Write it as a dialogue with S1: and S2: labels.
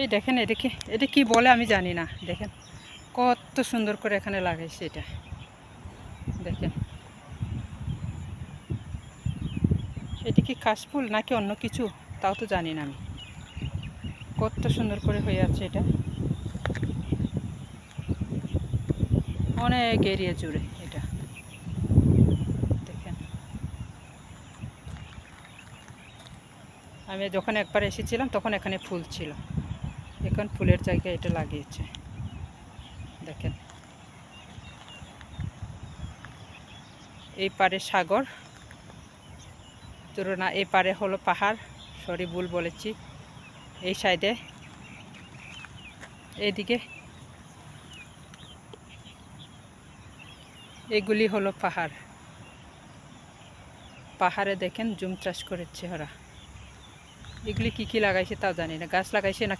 S1: এই দেখেন এটা কি বলে আমি জানি না। দেখেন কত সুন্দর করে এখানে লাগাইছে এটা। দেখেন এটা কি কাশফুল নাকি অন্য কিছু তাও তো জানি না আমি। কত সুন্দর করে হয়ে আছে এটা, অনেক এরিয়া জুড়ে এটা। দেখেন আমি যখন একবার এসেছিলাম তখন এখানে ফুল ছিল, এখন ফুলের জায়গায় এটা লাগিয়েছে। দেখেন এই পারে সাগর, তুলনা এই পারে হলো পাহাড়, সরি ভুল বলেছি। এই সাইডে এইদিকে এগুলি হলো পাহাড়। পাহাড়ে দেখেন জুম চাষ করেছে ওরা। এগুলি কি কি লাগাইছে তাও জানি না, গাছ লাগাইছে না।